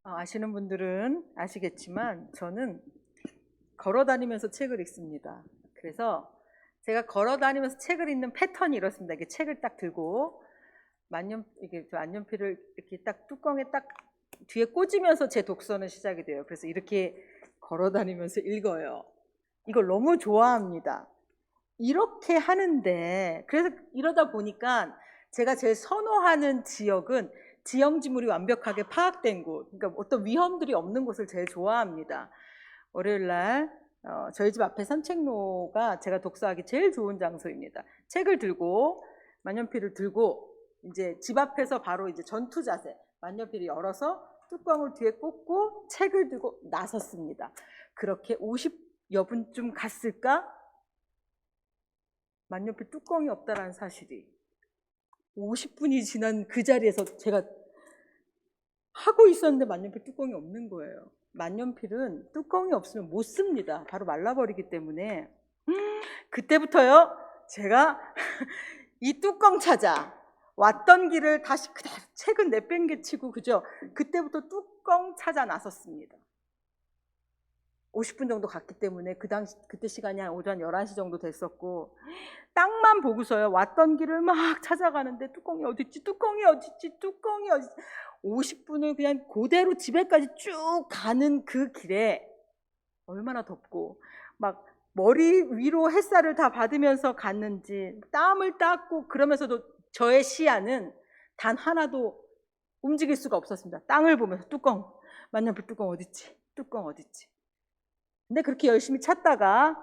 아시는 분들은 아시겠지만 저는 걸어 다니면서 책을 읽습니다. 그래서 제가 걸어 다니면서 책을 읽는 패턴이 이렇습니다. 이렇게 책을 딱 들고 이게 만년필을 이렇게 딱 뚜껑에 딱 뒤에 꽂으면서 제 독서는 시작이 돼요. 그래서 이렇게 걸어 다니면서 읽어요. 이걸 너무 좋아합니다. 이렇게 하는데, 그래서 이러다 보니까 제가 제일 선호하는 지역은 지형지물이 완벽하게 파악된 곳, 그러니까 어떤 위험들이 없는 곳을 제일 좋아합니다. 월요일 날 저희 집 앞에 산책로가 제가 독서하기 제일 좋은 장소입니다. 책을 들고 만년필을 들고 이제 집 앞에서 바로 이제 전투 자세, 만년필을 열어서 뚜껑을 뒤에 꽂고 책을 들고 나섰습니다. 그렇게 50여 분쯤 갔을까? 만년필 뚜껑이 없다라는 사실이 50분이 지난 그 자리에서 제가 하고 있었는데 만년필 뚜껑이 없는 거예요. 만년필은 뚜껑이 없으면 못 씁니다. 바로 말라버리기 때문에. 그때부터요, 제가 이 뚜껑 찾아 왔던 길을 다시 그대로 책은 내팽개치고, 그죠? 그때부터 뚜껑 찾아 나섰습니다. 50분 정도 갔기 때문에 그때 시간이 한 오전 11시 정도 됐었고, 땅만 보고서요, 왔던 길을 막 찾아가는데 뚜껑이 어딨지, 뚜껑이 어딨지, 뚜껑이 어딨지. 50분을 그냥 그대로 집에까지 쭉 가는 그 길에 얼마나 덥고 막 머리 위로 햇살을 다 받으면서 갔는지 땀을 닦고, 그러면서도 저의 시야는 단 하나도 움직일 수가 없었습니다. 땅을 보면서 뚜껑, 만년필 뚜껑 어딨지, 뚜껑 어딨지. 근데 그렇게 열심히 찾다가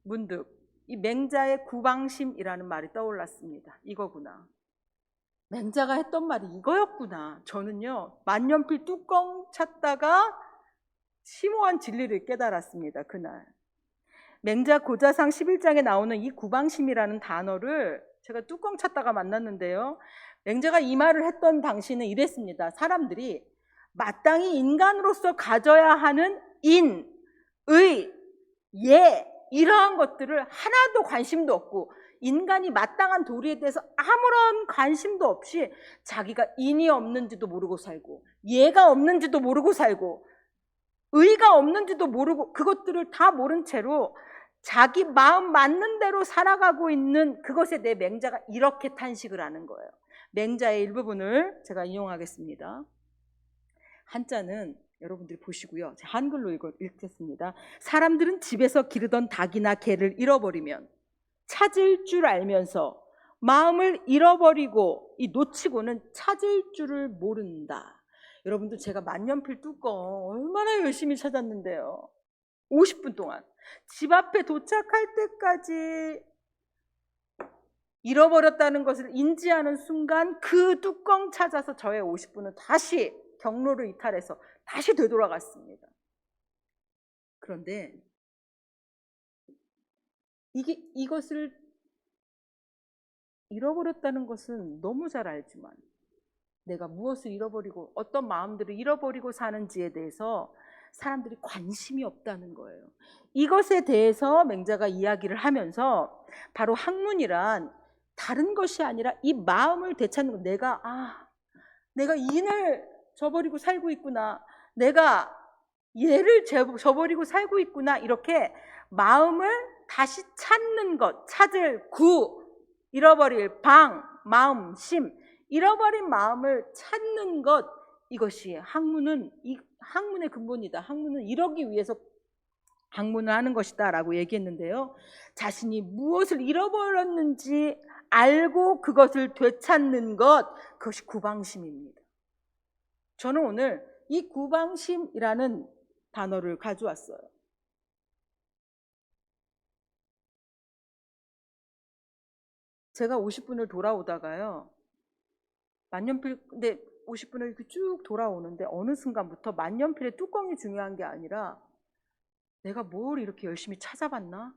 문득 이 맹자의 구방심이라는 말이 떠올랐습니다. 이거구나. 맹자가 했던 말이 이거였구나. 저는요, 만년필 뚜껑 찾다가 심오한 진리를 깨달았습니다. 그날. 맹자 고자상 11장에 나오는 이 구방심이라는 단어를 제가 뚜껑 찾다가 만났는데요, 맹자가 이 말을 했던 당시는 이랬습니다. 사람들이 마땅히 인간으로서 가져야 하는 인, 의, 예, 이러한 것들을 하나도 관심도 없고, 인간이 마땅한 도리에 대해서 아무런 관심도 없이 자기가 인이 없는지도 모르고 살고, 예가 없는지도 모르고 살고, 의가 없는지도 모르고, 그것들을 다 모른 채로 자기 마음 맞는 대로 살아가고 있는 그것에 대해 맹자가 이렇게 탄식을 하는 거예요. 맹자의 일부분을 제가 인용하겠습니다. 한자는 여러분들이 보시고요, 한글로 읽겠습니다. 사람들은 집에서 기르던 닭이나 개를 잃어버리면 찾을 줄 알면서 마음을 잃어버리고 놓치고는 찾을 줄을 모른다. 여러분들, 제가 만년필 뚜껑 얼마나 열심히 찾았는데요. 50분 동안 집 앞에 도착할 때까지 잃어버렸다는 것을 인지하는 순간 그 뚜껑 찾아서 저의 50분은 다시 경로를 이탈해서 다시 되돌아갔습니다. 그런데 이것을 잃어버렸다는 것은 너무 잘 알지만, 내가 무엇을 잃어버리고 어떤 마음들을 잃어버리고 사는지에 대해서 사람들이 관심이 없다는 거예요. 이것에 대해서 맹자가 이야기를 하면서 바로 학문이란 다른 것이 아니라 이 마음을 되찾는 것. 내가 인을 저버리고 살고 있구나, 내가 예를 저버리고 살고 있구나, 이렇게 마음을 다시 찾는 것, 찾을 구, 잃어버릴 방, 마음, 심, 잃어버린 마음을 찾는 것, 이것이 학문의 근본이다. 학문은 이러기 위해서 학문을 하는 것이다 라고 얘기했는데요, 자신이 무엇을 잃어버렸는지 알고 그것을 되찾는 것, 그것이 구방심입니다. 저는 오늘 이 구방심이라는 단어를 가져왔어요. 제가 50분을 돌아오다가요, 근데 50분을 이렇게 쭉 돌아오는데 어느 순간부터 만년필의 뚜껑이 중요한 게 아니라 내가 뭘 이렇게 열심히 찾아봤나?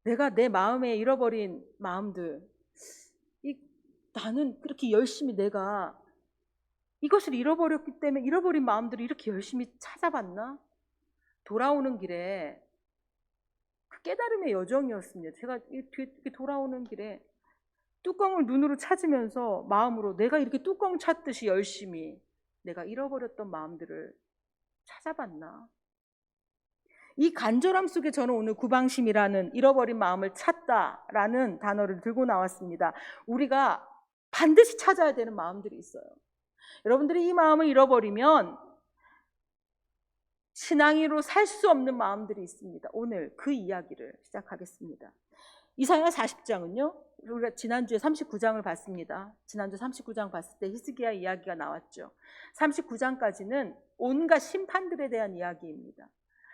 내가 내 마음에 잃어버린 마음들, 나는 그렇게 열심히 내가 이것을 잃어버렸기 때문에 잃어버린 마음들을 이렇게 열심히 찾아봤나? 돌아오는 길에 그 깨달음의 여정이었습니다. 제가 이렇게 돌아오는 길에 뚜껑을 눈으로 찾으면서 마음으로 내가 이렇게 뚜껑 찾듯이 열심히 내가 잃어버렸던 마음들을 찾아봤나? 이 간절함 속에 저는 오늘 구방심이라는 잃어버린 마음을 찾다라는 단어를 들고 나왔습니다. 우리가 반드시 찾아야 되는 마음들이 있어요. 여러분들이 이 마음을 잃어버리면 신앙으로 살 수 없는 마음들이 있습니다. 오늘 그 이야기를 시작하겠습니다. 이사야 40장은요, 우리가 지난주에 39장을 봤습니다. 지난주 39장 봤을 때 히스기야 이야기가 나왔죠. 39장까지는 온갖 심판들에 대한 이야기입니다.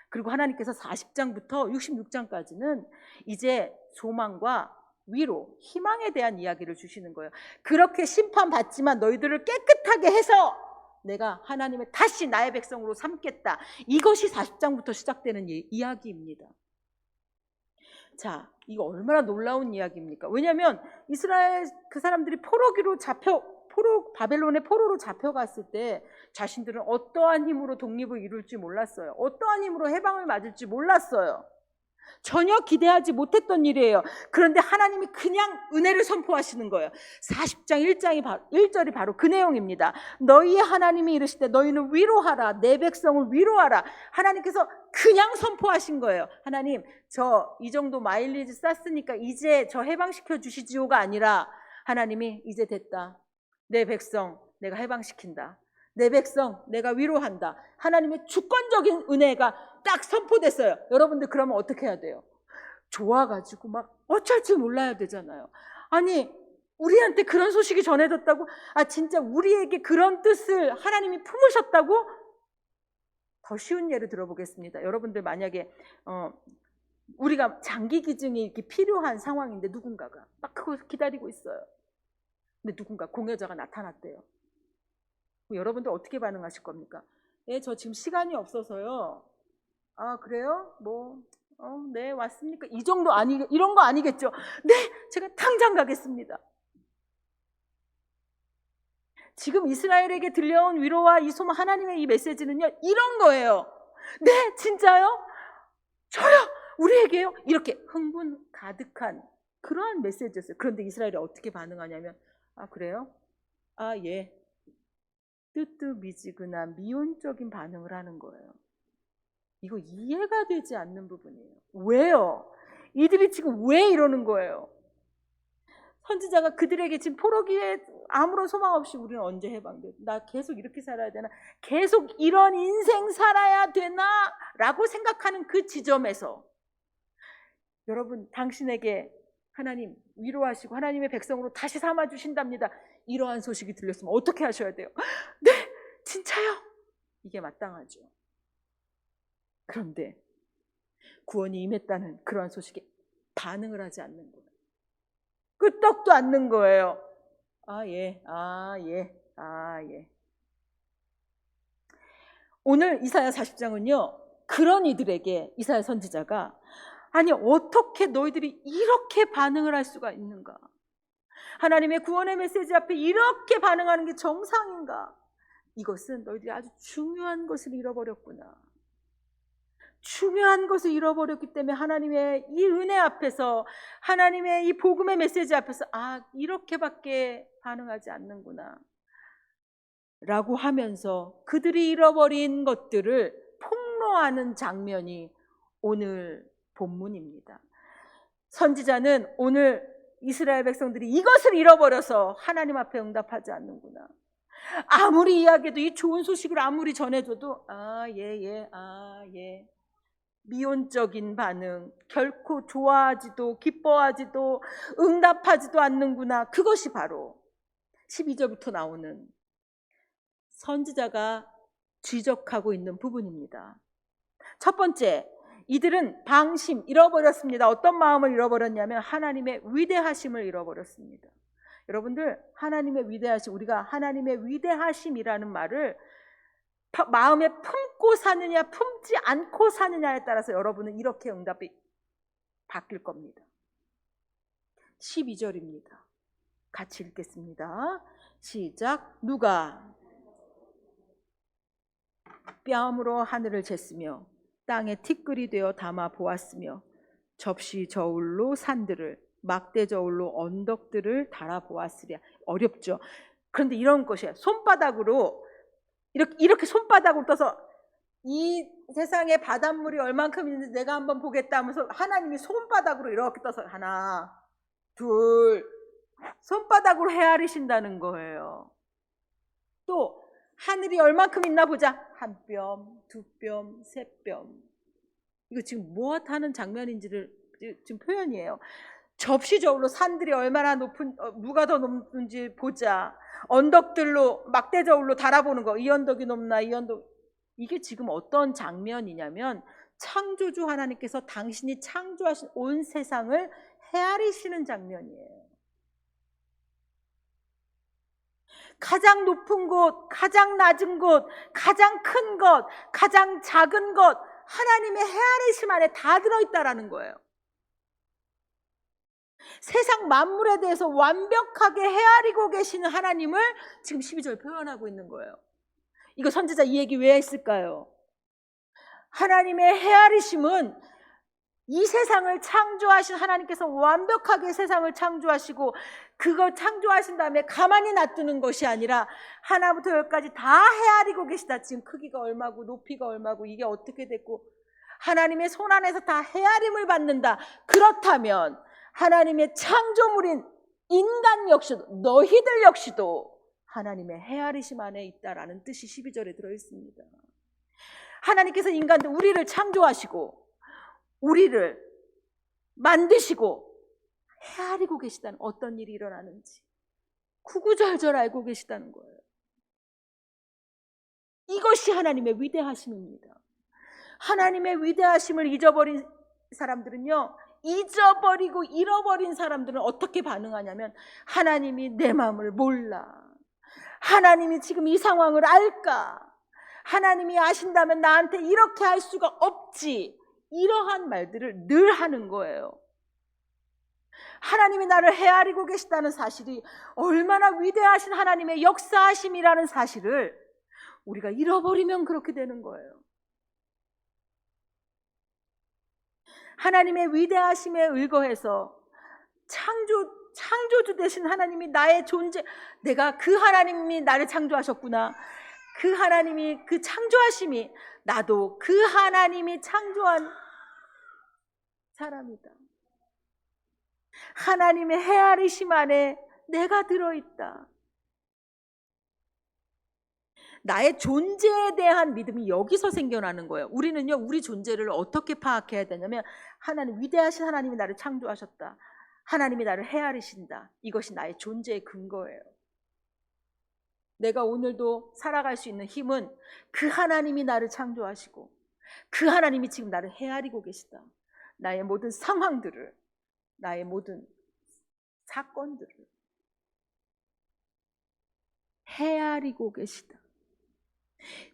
그리고 하나님께서 40장부터 66장까지는 이제 소망과 위로, 희망에 대한 이야기를 주시는 거예요. 그렇게 심판받지만 너희들을 깨끗하게 해서 내가 하나님을 다시 나의 백성으로 삼겠다. 이것이 40장부터 시작되는 이야기입니다. 자, 이거 얼마나 놀라운 이야기입니까? 왜냐하면 이스라엘 그 사람들이 바벨론의 포로로 잡혀갔을 때 자신들은 어떠한 힘으로 독립을 이룰지 몰랐어요. 어떠한 힘으로 해방을 맞을지 몰랐어요. 전혀 기대하지 못했던 일이에요. 그런데 하나님이 그냥 은혜를 선포하시는 거예요. 40장 1절이 바로 그 내용입니다. 너희의 하나님이 이르시되 너희는 위로하라. 내 백성을 위로하라. 하나님께서 그냥 선포하신 거예요. 하나님, 저 이 정도 마일리지 쌌으니까 이제 저 해방시켜 주시지요가 아니라 하나님이 이제 됐다. 내 백성 내가 해방시킨다. 내 백성 내가 위로한다. 하나님의 주권적인 은혜가 딱 선포됐어요. 여러분들 그러면 어떻게 해야 돼요? 좋아가지고 막 어쩔 줄 몰라야 되잖아요. 아니, 우리한테 그런 소식이 전해졌다고? 아, 진짜 우리에게 그런 뜻을 하나님이 품으셨다고? 더 쉬운 예를 들어보겠습니다. 여러분들 만약에 우리가 장기 기증이 이렇게 필요한 상황인데 누군가가 막 그거 기다리고 있어요. 근데 누군가 공여자가 나타났대요. 여러분들 어떻게 반응하실 겁니까? 예, 저 지금 시간이 없어서요. 아, 그래요? 네, 왔습니까? 이 정도 이런 거 아니겠죠? 네, 제가 당장 가겠습니다. 지금 이스라엘에게 들려온 위로와 이 소망, 하나님의 이 메시지는요, 이런 거예요. 네, 진짜요? 저요? 우리에게요? 이렇게 흥분 가득한 그러한 메시지였어요. 그런데 이스라엘이 어떻게 반응하냐면, 아, 그래요? 아, 예. 뜨뜻미지근한 미온적인 반응을 하는 거예요. 이거 이해가 되지 않는 부분이에요. 왜요? 이들이 지금 왜 이러는 거예요? 선지자가 그들에게 지금 포로기에 아무런 소망 없이 우리는 언제 해방돼? 나 계속 이렇게 살아야 되나? 계속 이런 인생 살아야 되나? 라고 생각하는 그 지점에서 여러분, 당신에게 하나님 위로하시고 하나님의 백성으로 다시 삼아주신답니다. 이러한 소식이 들렸으면 어떻게 하셔야 돼요? 네, 진짜요? 이게 마땅하죠. 그런데 구원이 임했다는 그러한 소식에 반응을 하지 않는 거예요. 끄떡도 않는 거예요. 아, 예, 아, 예, 아, 예. 오늘 이사야 40장은요, 그런 이들에게 이사야 선지자가 아니, 어떻게 너희들이 이렇게 반응을 할 수가 있는가? 하나님의 구원의 메시지 앞에 이렇게 반응하는 게 정상인가? 이것은 너희들이 아주 중요한 것을 잃어버렸구나. 중요한 것을 잃어버렸기 때문에 하나님의 이 은혜 앞에서, 하나님의 이 복음의 메시지 앞에서 아, 이렇게밖에 반응하지 않는구나 라고 하면서 그들이 잃어버린 것들을 폭로하는 장면이 오늘 본문입니다. 선지자는 오늘 이스라엘 백성들이 이것을 잃어버려서 하나님 앞에 응답하지 않는구나. 아무리 이야기해도, 이 좋은 소식을 아무리 전해줘도 아, 예, 아, 예. 미온적인 반응, 결코 좋아하지도 기뻐하지도 응답하지도 않는구나. 그것이 바로 12절부터 나오는 선지자가 지적하고 있는 부분입니다. 첫 번째, 이들은 방심, 잃어버렸습니다. 어떤 마음을 잃어버렸냐면 하나님의 위대하심을 잃어버렸습니다. 여러분들, 하나님의 위대하심, 우리가 하나님의 위대하심이라는 말을 마음에 품고 사느냐 품지 않고 사느냐에 따라서 여러분은 이렇게 응답이 바뀔 겁니다. 12절입니다. 같이 읽겠습니다. 시작. 누가 뺨으로 하늘을 쟀으며 땅에 티끌이 되어 담아 보았으며 접시 저울로 산들을 막대 저울로 언덕들을 달아 보았으랴. 어렵죠. 그런데 이런 것이야. 손바닥으로 이렇게 손바닥으로 떠서 이 세상에 바닷물이 얼만큼 있는지 내가 한번 보겠다 하면서 하나님이 손바닥으로 이렇게 떠서 하나, 둘, 손바닥으로 헤아리신다는 거예요. 또 하늘이 얼만큼 있나 보자. 한 뼘, 두 뼘, 세 뼘. 이거 지금 무엇하는 장면인지를 지금 표현이에요. 접시저울로 산들이 얼마나 높은, 누가 더 높은지 보자. 언덕들로 막대저울로 달아보는 거. 이 언덕이 높나 이 언덕. 이게 지금 어떤 장면이냐면 창조주 하나님께서 당신이 창조하신 온 세상을 헤아리시는 장면이에요. 가장 높은 곳, 가장 낮은 곳, 가장 큰 것, 가장 작은 것, 하나님의 헤아리심 안에 다 들어있다라는 거예요. 세상 만물에 대해서 완벽하게 헤아리고 계시는 하나님을 지금 12절 표현하고 있는 거예요. 이거 선지자 이 얘기 왜 했을까요? 하나님의 헤아리심은 이 세상을 창조하신 하나님께서 완벽하게 세상을 창조하시고 그걸 창조하신 다음에 가만히 놔두는 것이 아니라 하나부터 열까지 다 헤아리고 계시다. 지금 크기가 얼마고 높이가 얼마고 이게 어떻게 됐고 하나님의 손 안에서 다 헤아림을 받는다. 그렇다면 하나님의 창조물인 인간 역시도 너희들 역시도 하나님의 헤아리심 안에 있다라는 뜻이 12절에 들어있습니다. 하나님께서 인간들 우리를 창조하시고 우리를 만드시고 헤아리고 계시다는 어떤 일이 일어나는지 구구절절 알고 계시다는 거예요. 이것이 하나님의 위대하심입니다. 하나님의 위대하심을 잊어버린 사람들은요, 잊어버리고 잃어버린 사람들은 어떻게 반응하냐면 하나님이 내 마음을 몰라. 하나님이 지금 이 상황을 알까? 하나님이 아신다면 나한테 이렇게 할 수가 없지. 이러한 말들을 늘 하는 거예요. 하나님이 나를 헤아리고 계시다는 사실이 얼마나 위대하신 하나님의 역사하심이라는 사실을 우리가 잃어버리면 그렇게 되는 거예요. 하나님의 위대하심에 의거해서 창조주 되신 하나님이 나의 존재, 내가 그 하나님이 나를 창조하셨구나. 그 하나님이 그 창조하심이 나도 그 하나님이 창조한 사람이다. 하나님의 헤아리심 안에 내가 들어있다. 나의 존재에 대한 믿음이 여기서 생겨나는 거예요. 우리는요, 우리 존재를 어떻게 파악해야 되냐면 하나님, 위대하신 하나님이 나를 창조하셨다. 하나님이 나를 헤아리신다. 이것이 나의 존재의 근거예요. 내가 오늘도 살아갈 수 있는 힘은 그 하나님이 나를 창조하시고 그 하나님이 지금 나를 헤아리고 계시다. 나의 모든 상황들을, 나의 모든 사건들을 헤아리고 계시다.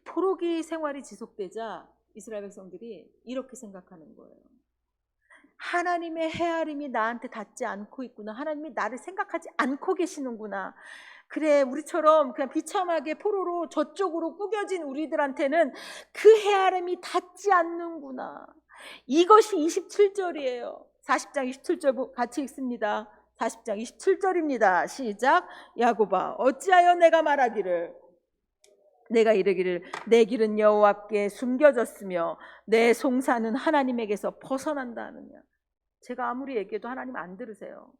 포로기 생활이 지속되자 이스라엘 백성들이 이렇게 생각하는 거예요. 하나님의 헤아림이 나한테 닿지 않고 있구나. 하나님이 나를 생각하지 않고 계시는구나. 그래, 우리처럼 그냥 비참하게 포로로 저쪽으로 꾸겨진 우리들한테는 그 헤아림이 닿지 않는구나. 이것이 27절이에요. 40장 27절 같이 읽습니다. 40장 27절입니다. 시작. 야곱아, 어찌하여 내가 말하기를, 내가 이르기를 내 길은 여호와께 숨겨졌으며 내 송사는 하나님에게서 벗어난다 하느냐. 제가 아무리 얘기해도 하나님 안 들으세요.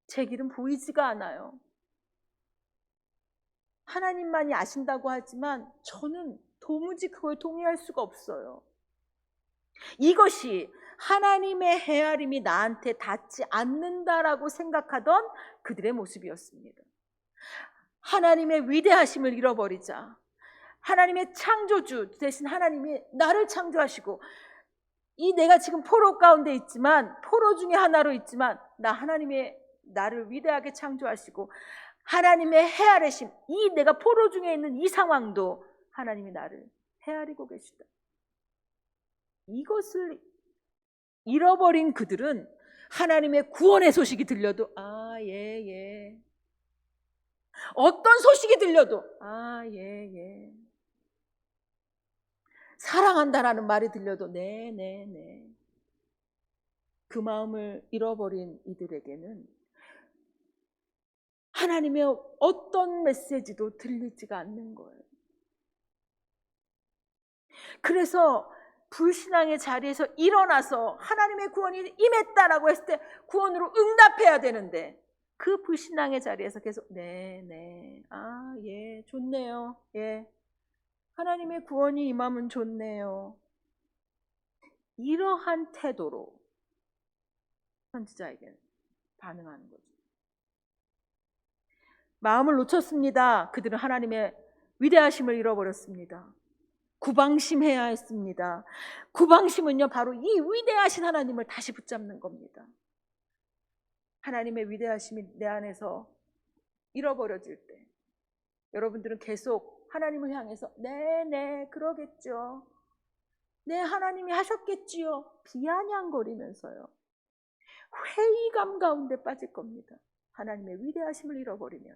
제 길은 보이지가 않아요. 하나님만이 아신다고 하지만 저는 도무지 그걸 동의할 수가 없어요. 이것이 하나님의 헤아림이 나한테 닿지 않는다라고 생각하던 그들의 모습이었습니다. 하나님의 위대하심을 잃어버리자. 하나님의 창조주 대신 하나님이 나를 창조하시고 이 내가 지금 포로 가운데 있지만 포로 중에 하나로 있지만 하나님의 나를 위대하게 창조하시고 하나님의 헤아리심, 이 내가 포로 중에 있는 이 상황도 하나님이 나를 헤아리고 계시다. 이것을 잃어버린 그들은 하나님의 구원의 소식이 들려도 예. 어떤 소식이 들려도 예. 사랑한다라는 말이 들려도 네. 그 마음을 잃어버린 이들에게는 하나님의 어떤 메시지도 들리지가 않는 거예요. 그래서 불신앙의 자리에서 일어나서 하나님의 구원이 임했다라고 했을 때 구원으로 응답해야 되는데, 그 불신앙의 자리에서 계속 네, 예, 좋네요. 예, 하나님의 구원이 임하면 좋네요. 이러한 태도로 선지자에게 반응하는 거죠. 마음을 놓쳤습니다. 그들은 하나님의 위대하심을 잃어버렸습니다. 구방심해야 했습니다. 구방심은요, 바로 이 위대하신 하나님을 다시 붙잡는 겁니다. 하나님의 위대하심이 내 안에서 잃어버려질 때 여러분들은 계속 하나님을 향해서 네, 그러겠죠. 네, 하나님이 하셨겠지요. 비아냥거리면서요, 회의감 가운데 빠질 겁니다. 하나님의 위대하심을 잃어버리면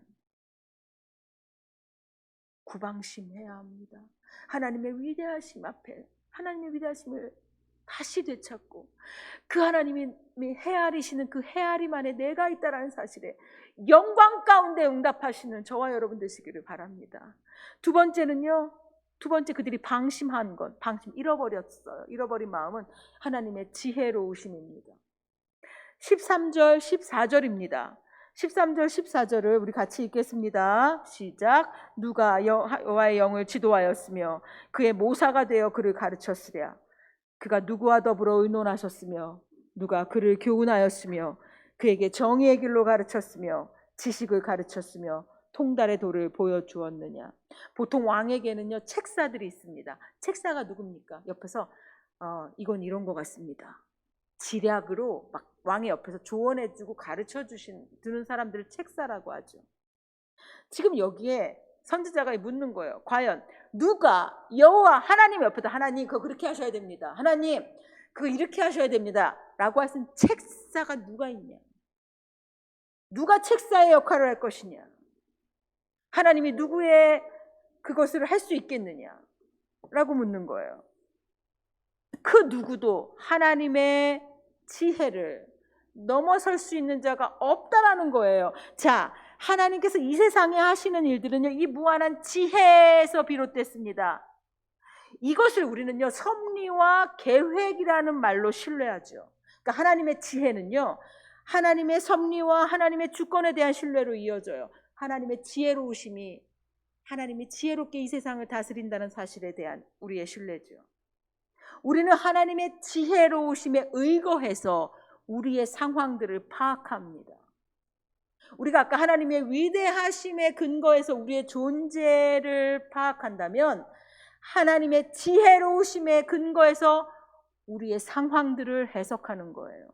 구방심해야 합니다. 하나님의 위대하심 앞에 하나님의 위대하심을 다시 되찾고, 그 하나님이 헤아리시는 그 헤아림 안에 내가 있다라는 사실에 영광 가운데 응답하시는 저와 여러분 되시기를 바랍니다. 두 번째는요, 그들이 방심한 것, 잃어버렸어요. 잃어버린 마음은 하나님의 지혜로우심입니다. 13절 14절입니다. 13절 14절을 우리 같이 읽겠습니다. 시작. 누가 여호와의 영을 지도하였으며 그의 모사가 되어 그를 가르쳤으랴. 그가 누구와 더불어 의논하셨으며 누가 그를 교훈하였으며 그에게 정의의 길로 가르쳤으며 지식을 가르쳤으며 통달의 도를 보여주었느냐. 보통 왕에게는요, 책사들이 있습니다. 책사가 누굽니까? 옆에서 이건 이런 것 같습니다. 지략으로 막 왕의 옆에서 조언해주고 가르쳐주는 사람들을 책사라고 하죠. 지금 여기에 선지자가 묻는 거예요. 과연 누가 여호와 하나님 옆에다, 하나님 그거 그렇게 하셔야 됩니다, 하나님 그거 이렇게 하셔야 됩니다 라고 하신 책사가 누가 있냐, 누가 책사의 역할을 할 것이냐, 하나님이 누구의 그것을 할 수 있겠느냐 라고 묻는 거예요. 그 누구도 하나님의 지혜를 넘어설 수 있는 자가 없다라는 거예요. 자, 하나님께서 이 세상에 하시는 일들은요, 이 무한한 지혜에서 비롯됐습니다. 이것을 우리는요, 섭리와 계획이라는 말로 신뢰하죠. 그러니까 하나님의 지혜는요, 하나님의 섭리와 하나님의 주권에 대한 신뢰로 이어져요. 하나님의 지혜로우심이, 하나님이 지혜롭게 이 세상을 다스린다는 사실에 대한 우리의 신뢰죠. 우리는 하나님의 지혜로우심에 의거해서 우리의 상황들을 파악합니다. 우리가 아까 하나님의 위대하심에 근거해서 우리의 존재를 파악한다면, 하나님의 지혜로우심에 근거해서 우리의 상황들을 해석하는 거예요.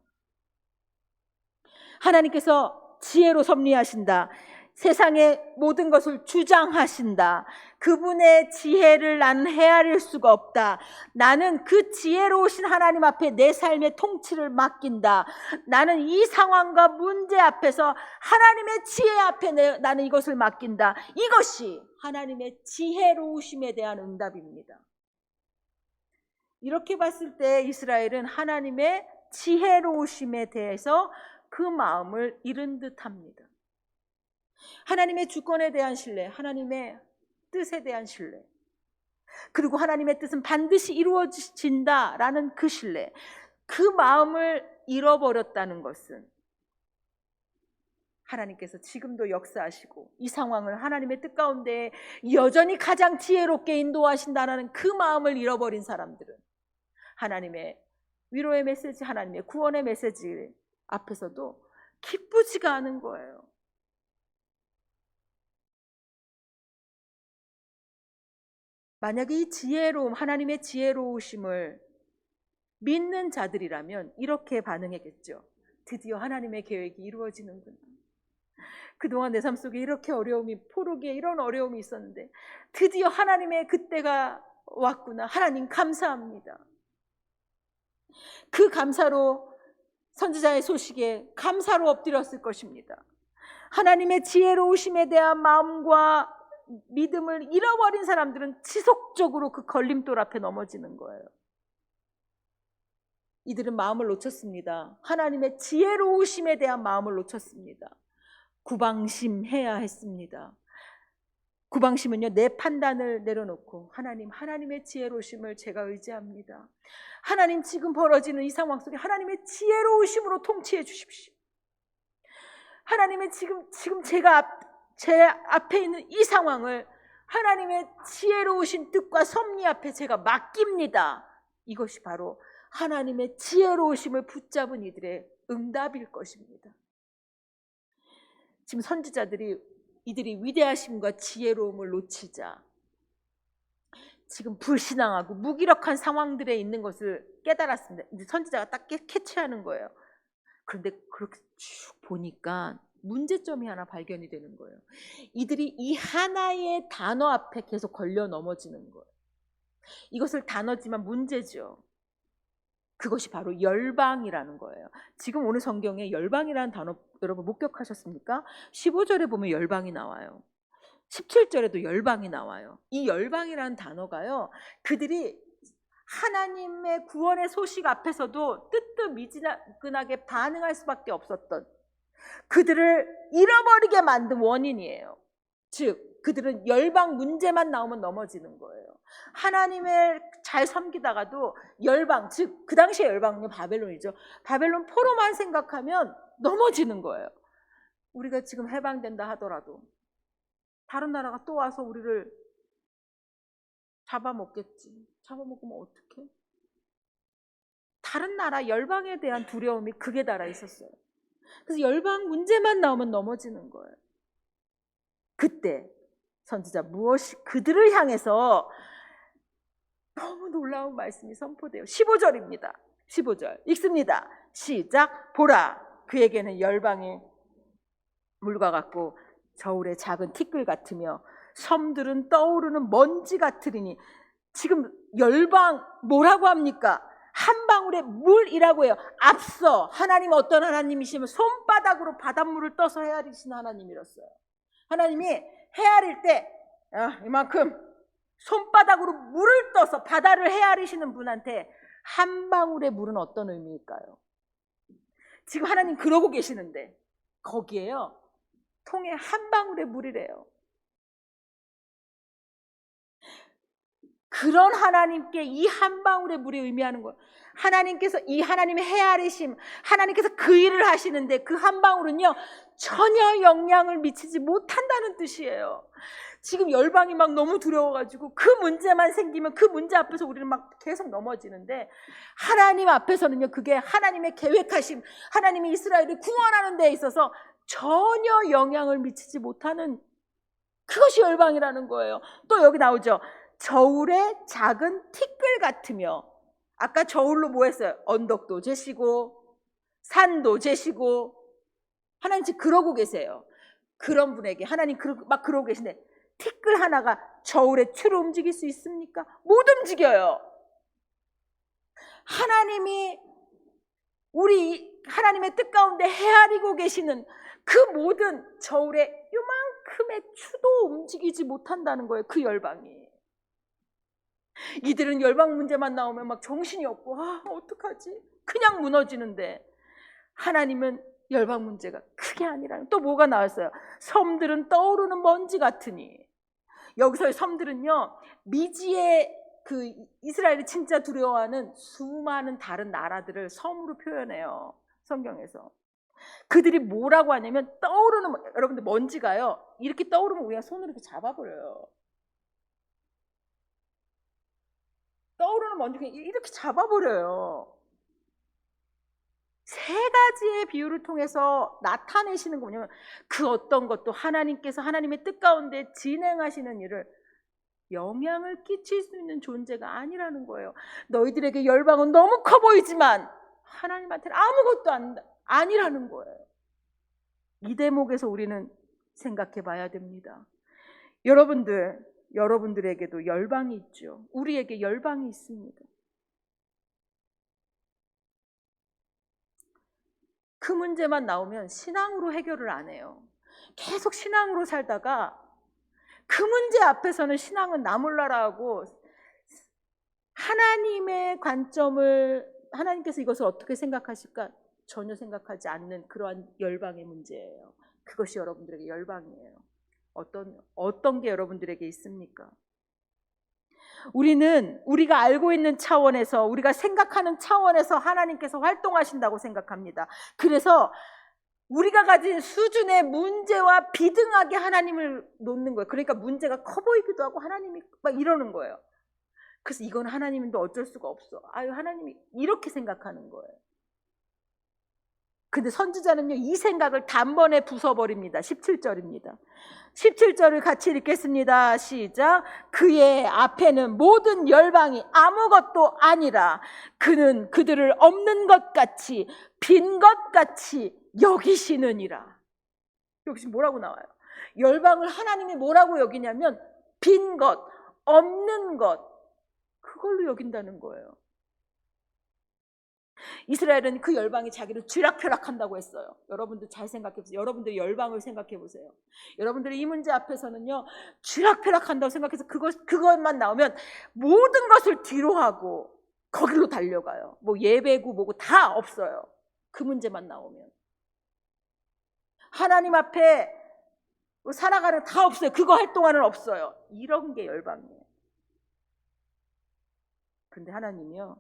하나님께서 지혜로 섭리하신다. 세상의 모든 것을 주장하신다. 그분의 지혜를 나는 헤아릴 수가 없다. 나는 그 지혜로우신 하나님 앞에 내 삶의 통치를 맡긴다. 나는 이 상황과 문제 앞에서 하나님의 지혜 앞에 나는 이것을 맡긴다. 이것이 하나님의 지혜로우심에 대한 응답입니다. 이렇게 봤을 때 이스라엘은 하나님의 지혜로우심에 대해서 그 마음을 잃은 듯합니다. 하나님의 주권에 대한 신뢰, 하나님의 뜻에 대한 신뢰, 그리고 하나님의 뜻은 반드시 이루어진다라는 그 신뢰, 그 마음을 잃어버렸다는 것은 하나님께서 지금도 역사하시고 이 상황을 하나님의 뜻 가운데 여전히 가장 지혜롭게 인도하신다는 그 마음을 잃어버린 사람들은 하나님의 위로의 메시지, 하나님의 구원의 메시지 앞에서도 기쁘지가 않은 거예요. 만약에 이 지혜로움, 하나님의 지혜로우심을 믿는 자들이라면 이렇게 반응했겠죠. 드디어 하나님의 계획이 이루어지는구나. 그동안 내 삶 속에 이렇게 어려움이, 포로기에 이런 어려움이 있었는데 드디어 하나님의 그때가 왔구나. 하나님 감사합니다. 그 감사로, 선지자의 소식에 감사로 엎드렸을 것입니다. 하나님의 지혜로우심에 대한 마음과 믿음을 잃어버린 사람들은 지속적으로 그 걸림돌 앞에 넘어지는 거예요. 이들은 마음을 놓쳤습니다. 하나님의 지혜로우심에 대한 마음을 놓쳤습니다. 구방심해야 했습니다. 구방심은요, 내 판단을 내려놓고 하나님의 지혜로우심을 제가 의지합니다. 하나님, 지금 벌어지는 이 상황 속에 하나님의 지혜로우심으로 통치해 주십시오. 하나님의 지금 제 앞에 있는 이 상황을 하나님의 지혜로우신 뜻과 섭리 앞에 제가 맡깁니다. 이것이 바로 하나님의 지혜로우심을 붙잡은 이들의 응답일 것입니다. 지금 선지자들이 이들이 위대하심과 지혜로움을 놓치자 지금 불신앙하고 무기력한 상황들에 있는 것을 깨달았습니다. 이제 선지자가 딱 캐치하는 거예요. 그런데 그렇게 쭉 보니까 문제점이 하나 발견이 되는 거예요. 이들이 이 하나의 단어 앞에 계속 걸려 넘어지는 거예요. 이것을 단어지만 문제죠. 그것이 바로 열방이라는 거예요. 지금 오늘 성경에 열방이라는 단어 여러분 목격하셨습니까? 15절에 보면 열방이 나와요. 17절에도 열방이 나와요. 이 열방이라는 단어가요, 그들이 하나님의 구원의 소식 앞에서도 뜨뜻미지근하게 반응할 수밖에 없었던, 그들을 잃어버리게 만든 원인이에요. 즉 그들은 열방 문제만 나오면 넘어지는 거예요. 하나님을 잘 섬기다가도 열방, 즉 그 당시에 열방은 바벨론이죠. 바벨론 포로만 생각하면 넘어지는 거예요. 우리가 지금 해방된다 하더라도 다른 나라가 또 와서 우리를 잡아먹겠지. 잡아먹으면 어떡해? 다른 나라 열방에 대한 두려움이 극에 달아 있었어요. 그래서 열방 문제만 나오면 넘어지는 거예요. 그때 선지자 무엇이 그들을 향해서 너무 놀라운 말씀이 선포돼요. 15절입니다. 15절 읽습니다. 시작. 보라, 그에게는 열방의 물과 같고 저울의 작은 티끌 같으며 섬들은 떠오르는 먼지 같으리니. 지금 열방 뭐라고 합니까? 한 방울의 물이라고 해요. 앞서 하나님 어떤 하나님이시면 손바닥으로 바닷물을 떠서 헤아리시는 하나님이었어요. 하나님이 헤아릴 때 이만큼 손바닥으로 물을 떠서 바다를 헤아리시는 분한테 한 방울의 물은 어떤 의미일까요? 지금 하나님 그러고 계시는데 거기에요, 통에 한 방울의 물이래요. 그런 하나님께 이 한 방울의 물이 의미하는 거예요. 하나님께서 이 하나님의 헤아리심, 하나님께서 그 일을 하시는데 그 한 방울은요 전혀 영향을 미치지 못한다는 뜻이에요. 지금 열방이 막 너무 두려워가지고 그 문제만 생기면 그 문제 앞에서 우리는 막 계속 넘어지는데, 하나님 앞에서는요 그게 하나님의 계획하심, 하나님이 이스라엘을 구원하는 데 있어서 전혀 영향을 미치지 못하는, 그것이 열방이라는 거예요. 또 여기 나오죠. 저울의 작은 티끌 같으며. 아까 저울로 뭐 했어요? 언덕도 재시고 산도 재시고. 하나님 지금 그러고 계세요. 그런 분에게 하나님 막 그러고 계신데 티끌 하나가 저울의 추를 움직일 수 있습니까? 못 움직여요. 하나님이 우리 하나님의 뜻 가운데 헤아리고 계시는 그 모든 저울의 요만큼의 추도 움직이지 못한다는 거예요. 그 열방이. 이들은 열방 문제만 나오면 막 정신이 없고 어떡하지? 그냥 무너지는데, 하나님은 열방 문제가 크게 아니라 또 뭐가 나왔어요? 섬들은 떠오르는 먼지 같으니. 여기서의 섬들은요 미지의 그 이스라엘이 진짜 두려워하는 수많은 다른 나라들을 섬으로 표현해요, 성경에서. 그들이 뭐라고 하냐면 떠오르는, 여러분들 먼지가요 이렇게 떠오르면 우리가 손으로 이렇게 잡아버려요. 떠오르는 먼지 그냥 이렇게 잡아버려요. 세 가지의 비유를 통해서 나타내시는 거 뭐냐면, 그 어떤 것도 하나님께서 하나님의 뜻 가운데 진행하시는 일을 영향을 끼칠 수 있는 존재가 아니라는 거예요. 너희들에게 열방은 너무 커 보이지만 하나님한테는 아무것도 아니라는 거예요. 이 대목에서 우리는 생각해 봐야 됩니다. 여러분들에게도 열방이 있죠. 우리에게 열방이 있습니다. 그 문제만 나오면 신앙으로 해결을 안 해요. 계속 신앙으로 살다가 그 문제 앞에서는 신앙은 나 몰라라 하고, 하나님의 관점을, 하나님께서 이것을 어떻게 생각하실까 전혀 생각하지 않는 그러한 열방의 문제예요. 그것이 여러분들에게 열방이에요. 어떤 게 여러분들에게 있습니까? 우리는 우리가 알고 있는 차원에서, 우리가 생각하는 차원에서 하나님께서 활동하신다고 생각합니다. 그래서 우리가 가진 수준의 문제와 비등하게 하나님을 놓는 거예요. 그러니까 문제가 커 보이기도 하고 하나님이 막 이러는 거예요. 그래서 이건 하나님도 어쩔 수가 없어. 아유, 하나님이 이렇게 생각하는 거예요. 근데 선지자는요, 이 생각을 단번에 부숴버립니다. 17절입니다. 17절을 같이 읽겠습니다. 시작. 그의 앞에는 모든 열방이 아무것도 아니라 그는 그들을 없는 것 같이 빈 것 같이 여기시느니라. 여기 지금 뭐라고 나와요? 열방을 하나님이 뭐라고 여기냐면 빈 것, 없는 것, 그걸로 여긴다는 거예요. 이스라엘은 그 열방이 자기를 쥐락펴락한다고 했어요. 여러분들 잘 생각해 보세요. 여러분들이 열방을 생각해 보세요. 여러분들이 이 문제 앞에서는요, 쥐락펴락한다고 생각해서 그것만 나오면 모든 것을 뒤로 하고 거기로 달려가요. 뭐 예배고 뭐고 다 없어요. 그 문제만 나오면. 하나님 앞에 살아가는 다 없어요. 그거 할 동안은 없어요. 이런 게 열방이에요. 근데 하나님이요,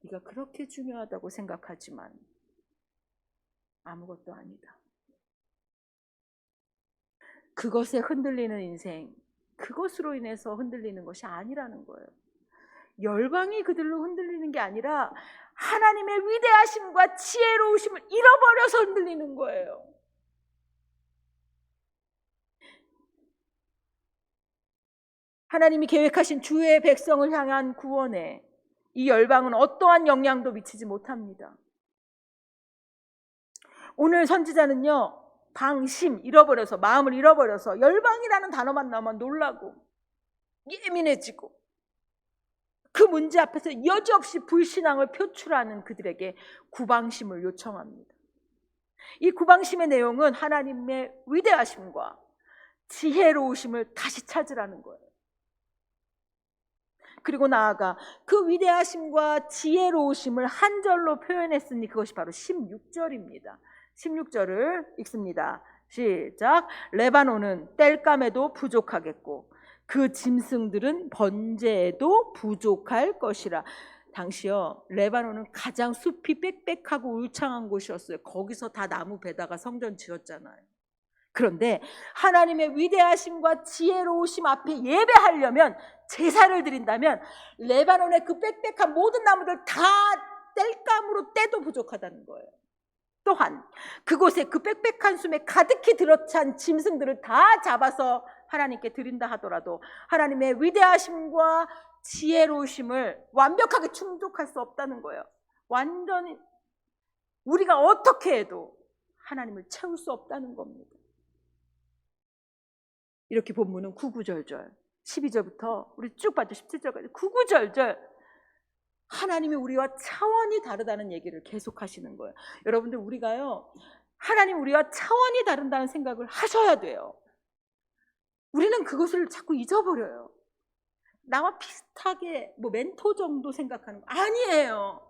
네가 그렇게 중요하다고 생각하지만 아무것도 아니다. 그것에 흔들리는 인생, 그것으로 인해서 흔들리는 것이 아니라는 거예요. 열방이 그들로 흔들리는 게 아니라 하나님의 위대하심과 지혜로우심을 잃어버려서 흔들리는 거예요. 하나님이 계획하신 주의 백성을 향한 구원에 이 열방은 어떠한 영향도 미치지 못합니다. 오늘 선지자는요, 방심, 잃어버려서, 마음을 잃어버려서 열방이라는 단어만 나오면 놀라고 예민해지고 그 문제 앞에서 여지없이 불신앙을 표출하는 그들에게 구방심을 요청합니다. 이 구방심의 내용은 하나님의 위대하심과 지혜로우심을 다시 찾으라는 거예요. 그리고 나아가 그 위대하심과 지혜로우심을 한 절로 표현했으니 그것이 바로 16절입니다. 16절을 읽습니다. 시작. 레바논은 땔감에도 부족하겠고 그 짐승들은 번제에도 부족할 것이라. 당시요, 레바논은 가장 숲이 빽빽하고 울창한 곳이었어요. 거기서 다 나무 베다가 성전 지었잖아요. 그런데 하나님의 위대하심과 지혜로우심 앞에 예배하려면, 제사를 드린다면 레바논의 그 빽빽한 모든 나무들 다 땔감으로 떼도 부족하다는 거예요. 또한 그곳에 그 빽빽한 숨에 가득히 들어찬 짐승들을 다 잡아서 하나님께 드린다 하더라도 하나님의 위대하심과 지혜로우심을 완벽하게 충족할 수 없다는 거예요. 완전히 우리가 어떻게 해도 하나님을 채울 수 없다는 겁니다. 이렇게 본문은 구구절절 12절부터 우리 쭉 봐도 17절까지 구구절절 하나님이 우리와 차원이 다르다는 얘기를 계속 하시는 거예요. 여러분들, 우리가요, 하나님 우리와 차원이 다른다는 생각을 하셔야 돼요. 우리는 그것을 자꾸 잊어버려요. 나와 비슷하게 뭐 멘토 정도 생각하는 거 아니에요.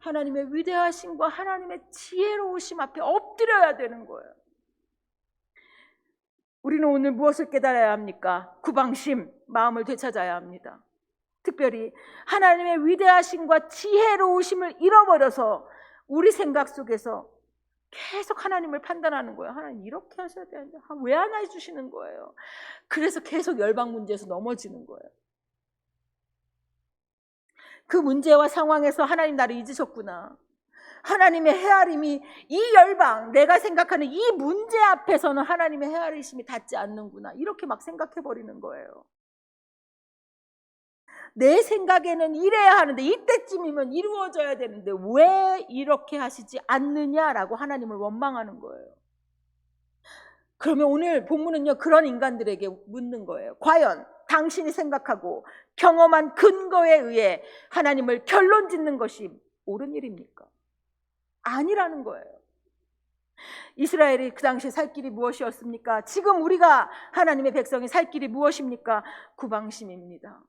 하나님의 위대하심과 하나님의 지혜로우심 앞에 엎드려야 되는 거예요. 우리는 오늘 무엇을 깨달아야 합니까? 구방심, 마음을 되찾아야 합니다. 특별히 하나님의 위대하심과 지혜로우심을 잃어버려서 우리 생각 속에서 계속 하나님을 판단하는 거예요. 하나님 이렇게 하셔야 되는데 왜 안 해주시는 거예요? 그래서 계속 열방 문제에서 넘어지는 거예요. 그 문제와 상황에서 하나님 나를 잊으셨구나. 하나님의 헤아림이 이 열방, 내가 생각하는 이 문제 앞에서는 하나님의 헤아리심이 닿지 않는구나. 이렇게 막 생각해버리는 거예요. 내 생각에는 이래야 하는데, 이때쯤이면 이루어져야 되는데 왜 이렇게 하시지 않느냐라고 하나님을 원망하는 거예요. 그러면 오늘 본문은요, 그런 인간들에게 묻는 거예요. 과연 당신이 생각하고 경험한 근거에 의해 하나님을 결론 짓는 것이 옳은 일입니까? 아니라는 거예요. 이스라엘이 그 당시에 살 길이 무엇이었습니까? 지금 우리가 하나님의 백성이 살 길이 무엇입니까? 구방심입니다.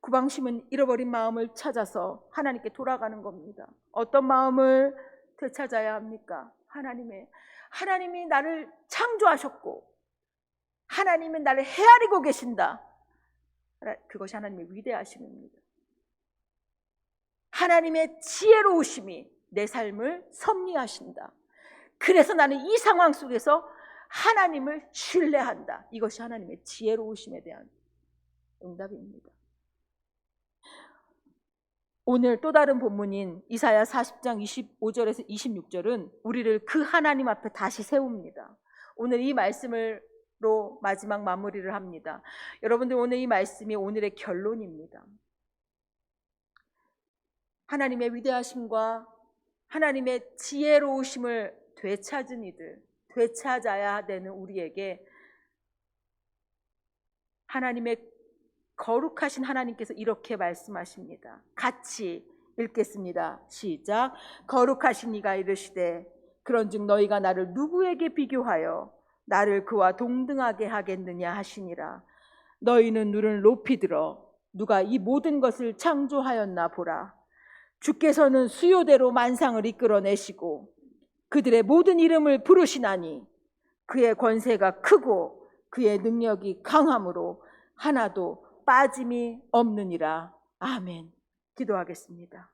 구방심은 잃어버린 마음을 찾아서 하나님께 돌아가는 겁니다. 어떤 마음을 되찾아야 합니까? 하나님이 나를 창조하셨고 하나님은 나를 헤아리고 계신다. 그것이 하나님의 위대하심입니다. 하나님의 지혜로우심이 내 삶을 섭리하신다. 그래서 나는 이 상황 속에서 하나님을 신뢰한다. 이것이 하나님의 지혜로우심에 대한 응답입니다. 오늘 또 다른 본문인 이사야 40장 25절에서 26절은 우리를 그 하나님 앞에 다시 세웁니다. 오늘 이 말씀으로 마지막 마무리를 합니다. 여러분들, 오늘 이 말씀이 오늘의 결론입니다. 하나님의 위대하심과 하나님의 지혜로우심을 되찾은 이들, 되찾아야 되는 우리에게 하나님의 거룩하신 하나님께서 이렇게 말씀하십니다. 같이 읽겠습니다. 시작. 거룩하신 이가 이르시되 그런즉 너희가 나를 누구에게 비교하여 나를 그와 동등하게 하겠느냐 하시니라. 너희는 눈을 높이 들어 누가 이 모든 것을 창조하였나 보라. 주께서는 수요대로 만상을 이끌어내시고 그들의 모든 이름을 부르시나니 그의 권세가 크고 그의 능력이 강함으로 하나도 빠짐이 없느니라. 아멘. 기도하겠습니다.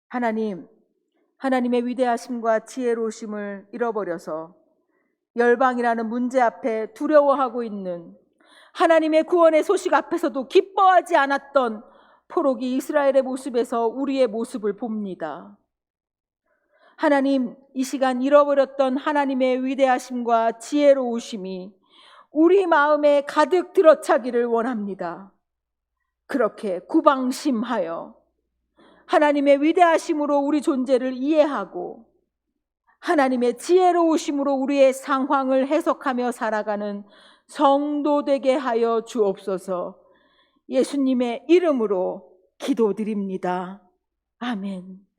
하나님의 위대하심과 지혜로우심을 잃어버려서 열방이라는 문제 앞에 두려워하고 있는, 하나님의 구원의 소식 앞에서도 기뻐하지 않았던 포로기 이스라엘의 모습에서 우리의 모습을 봅니다. 하나님, 이 시간 잃어버렸던 하나님의 위대하심과 지혜로우심이 우리 마음에 가득 들어차기를 원합니다. 그렇게 구방심하여 하나님의 위대하심으로 우리 존재를 이해하고 하나님의 지혜로우심으로 우리의 상황을 해석하며 살아가는 성도 되게 하여 주옵소서. 예수님의 이름으로 기도드립니다. 아멘.